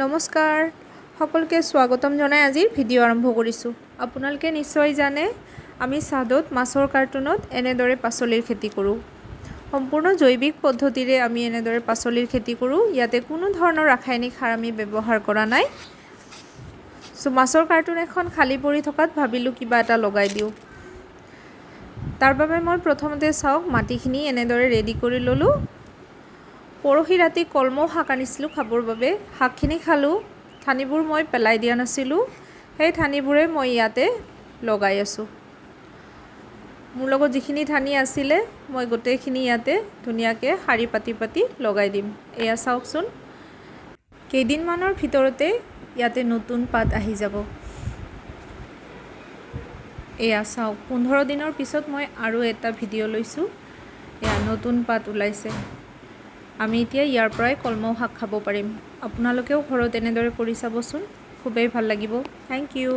নমস্কাৰ সকলকে স্বাগতম জনাই আজিৰ ভিডিঅ' আৰম্ভ কৰিছোঁ। আপোনালোকে নিশ্চয় জানে আমি ছাদত মাছৰ কাৰ্টুনত এনেদৰে পাচলিৰ খেতি কৰোঁ। সম্পূৰ্ণ জৈৱিক পদ্ধতিৰে আমি এনেদৰে পাচলিৰ খেতি কৰোঁ। ইয়াতে কোনো ধৰণৰ ৰাসায়নিক সাৰ আমি ব্যৱহাৰ কৰা নাই। মাছৰ কাৰ্টুন এখন খালী পৰি থকাত ভাবিলোঁ কিবা এটা লগাই দিওঁ। তাৰ বাবে মই প্ৰথমতে চাওক মাটিখিনি এনেদৰে ৰেডি কৰি ল'লোঁ। পৰহি ৰাতি কলমৌ শাক আনিছিলোঁ খাবৰ বাবে। শাকখিনি খালোঁ, ঠানিবোৰ মই পেলাই দিয়া নাছিলোঁ। সেই ঠানিবোৰে মই ইয়াতে লগাই আছোঁ। মোৰ লগত যিখিনি ঠানি আছিলে মই গোটেইখিনি ইয়াতে ধুনীয়াকৈ শাৰী পাতি পাতি লগাই দিম। এয়া চাওকচোন, কেইদিনমানৰ ভিতৰতে ইয়াতে নতুন পাত আহি যাব। এয়া চাওক, 15 দিনৰ পিছত মই আৰু এটা ভিডিঅ' লৈছোঁ। এয়া নতুন পাত ওলাইছে। আমি এতিয়া ইয়াৰ পৰাই কলমৌ শাক খাব পাৰিম। আপোনালোকেও ঘৰত এনেদৰে কৰি চাবচোন, খুবেই ভাল লাগিব। Thank U.